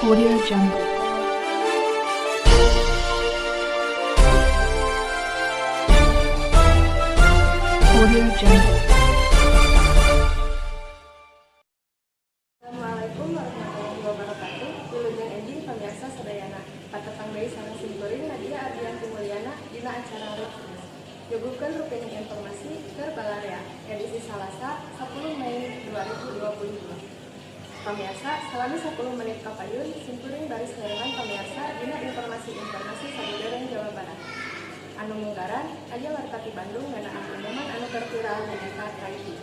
Audio Jungle. Audio Jungle. Assalamualaikum warahmatullahi wabarakatuh. Wilujeng enjing pamirsa sadayana. Patatang deui sareng simkuring Nadia Ardianti Mulyana dina acara Rutkus. Nyuguhkeun rupiah informasi keur Balarea edisi Salasa 10 Mei 2022. Pamirsa, salami 10 menit kapayun simkuring baris ngarengan pamirsa dina informasi-informasi sabudaerah Jawa Barat. Anu munggaran aya warta ti Bandung ngeunaan umuman anu keur viral di eta Taiti.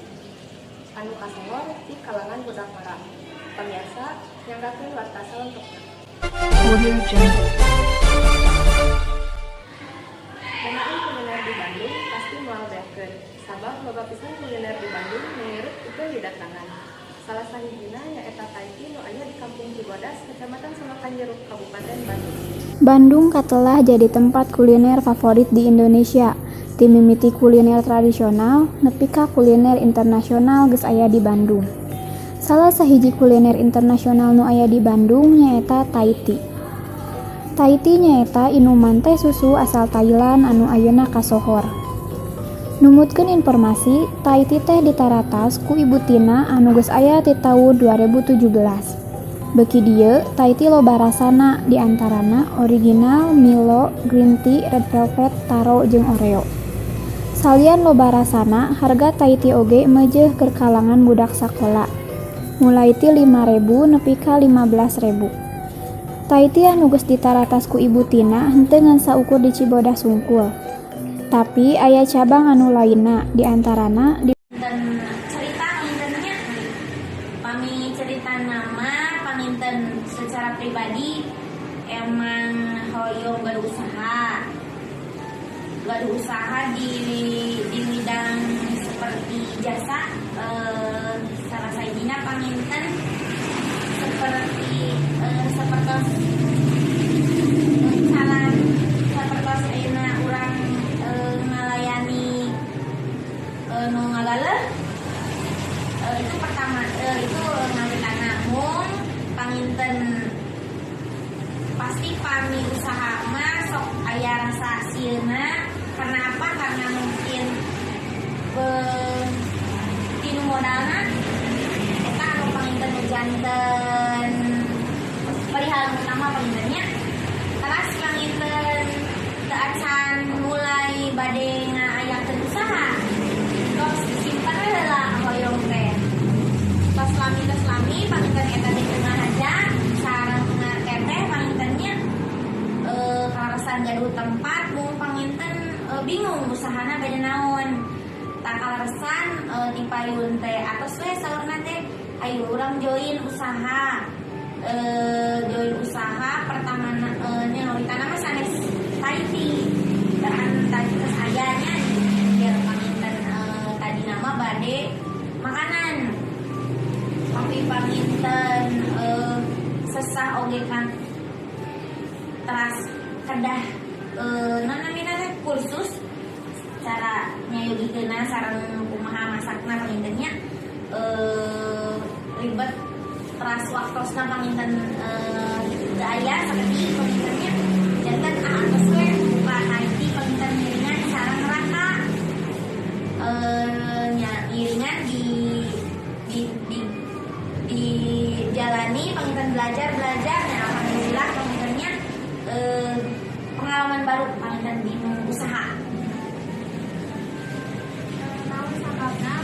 Anu kasengor di kalangan budak marang. Pamirsa nyanggakeun warta salentokna. Audio Jungle. Ngeunaan kuliner di Bandung pasti moal beakeun. Sabab loba pisan kuliner di Bandung menurut itu didatangan. Salah sahijina nyaeta Taiti nu aya di Kampung Cibodas, Kecamatan Solokan Jeruk, Kabupaten Bandung. Bandung katelah jadi tempat kuliner favorit di Indonesia. Ti mimiti kuliner tradisional nepi ka kuliner internasional geus aya di Bandung. Salah sahiji kuliner internasional nu aya di Bandung nyaeta Taiti. Taiti nyaeta inuman teh susu asal Thailand anu ayeuna kasohor. Numutkeun informasi, Taiti teh ditaratas ku ibu tina anu geus aya ti taun 2017. Beki dieu, Taiti loba rasana diantarana original, Milo, green tea, red velvet, taro, jeung Oreo. Salian loba rasana, harga Taiti oge meujeuh keur kalangan budak sakola. Mulai ti 5.000 nepi ka 15.000. Taiti anu geus ditaratas ku ibu tina henteu ngan saukur di Cibodas Sungkul. Tapi aya cabang anu lainna diantarana di cerita pangintennya pami cerita nama panginten secara pribadi emang hoyong berusaha di bidang seperti jasa salah satunya panginten seperti ayeuna urang ngalayani nu ngalaleuh itu pertama itu ngaritana mung panginten pasti pami usaha mah sok aya rasa sieuna karena apa? Karena mungkin tinu modalna eta anu panginten janten perihal utama pangintennya teras panginten teu acan mulai bade ngaayakeun usaha tos simpen we heula hoyong teh tos lami panginten eta di tengah aja sareng teteh pangintennya kalaresan gaduh tempat mung panginten bingung usahana bade naon tak kalaresan di payun teh atos we saurna teh ayo urang join usaha pertama nya ngaritana mah sanes Taiti dan tadi terus ayahnya biar panginten tadi nama bade makanan tapi panginten sesah oge kan teras kedah namina kursus cara nyayogikeunna sareng kumaha masakna pangintennya ribet teras waktosna panginten aya saeutik pangintennya jantan atos we buka Taiti panginten ngiringan sareng neraka ngiringan di jalani panginten belajar ya alhamdulillah pangintennya pengalaman baru panginten di usaha tahun sababna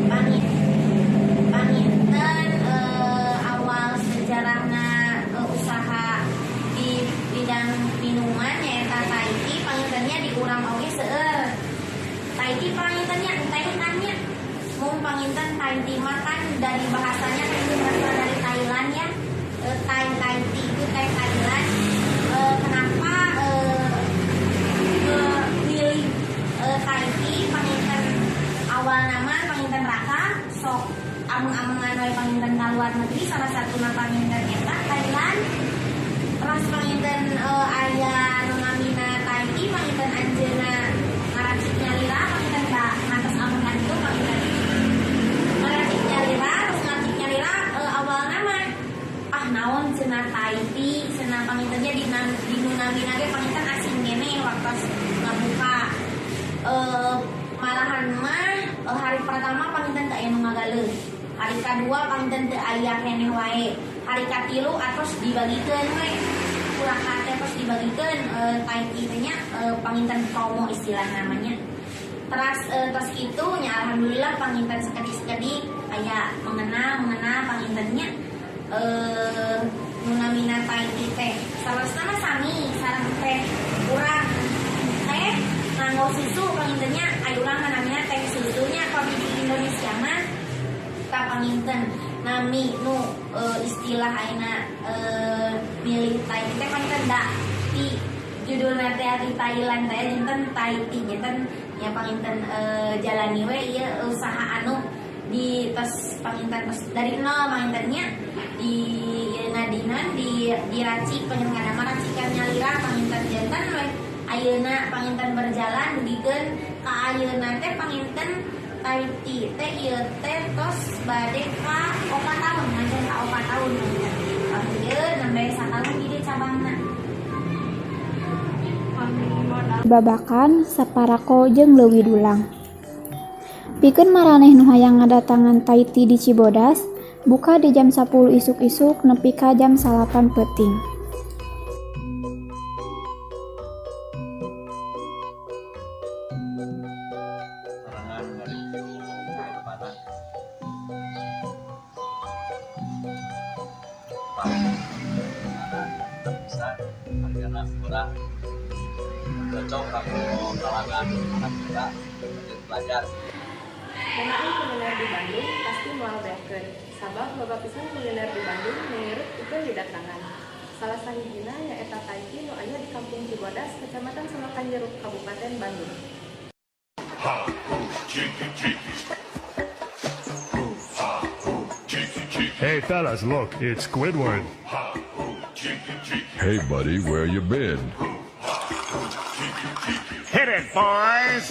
panginten awal sejarahna usaha di bidang minuman nyaeta Taiti pangintennya di urang oge seueur Taiti pangintennya teh-tehnya mung panginten Taiti mah kan dari bahasanya kan berasal dari Thailand ya Taiti itu teh Thailand kenapa milih Taiti panginten awal nama panginten raka sok ameng-amengan wae panginten ka luar negeri salah satuna panginten eta Thailand terus panginten aya nu ngamina Taiti panginten anjeunna ngaracik nyalira panginten ka ngantos amengan itu panginten ngaracik nyalira terus ngaracik nyalira awal namina ge panginten asing gene waktu ngabuka malahan mah hari pertama panginten teu aya nu ngagaleun, hari kedua panginten teu aya keneh wae, hari katilu atos dibagikeun we kurang kate terus dibagikeun taiki teh nya panginten promo istilah namanya. Terus itu nya alhamdulillah panginten sekedik-sekedik aya mengenal pangintennya nunamina taiki teh saresna sami sareng teh urang teh nganggo susu pangintennya aya urang namina teh susunya kalau di Indonesia mah ka panginten nami nu istilah ayeuna milih taiki teh panginten da ti judulna teh di Thailand teh jinten taiki jinten nya panginten jalani we ieu usaha anu di tos panginten dari nol pangintennya di nadinan diracik panjenengan mah racikan nyalira panginten jantan we ayeuna panginten berjalan dikeun ka ayeuna teh panginten Taiti teh ieu teh tos bade ka 4 tahun ngajen ka 4 tahun panginten ieu nembe satahun di cabangna Babakan saparako jeung leuwih dulang. Pikeun maraneh nu hayang ngadatangan Taiti di Cibodas, buka di jam 10 isuk-isuk nepi ka jam 8 peuting. Hargana murah, cocok kalau kalangan anak muda untuk belajar. Kenaan kuliner di Bandung pasti moal beakeun. Sabab loba pisan kuliner di Bandung mengirup pikeun didatangan. Salah sahijina nyaeta taiki nu aya di Kampung Cibodas, Kecamatan Selokan Jeruk, Kabupaten Bandung. Hey fellas, look, it's Squidward. Hey buddy, where you been? Hit it, boys!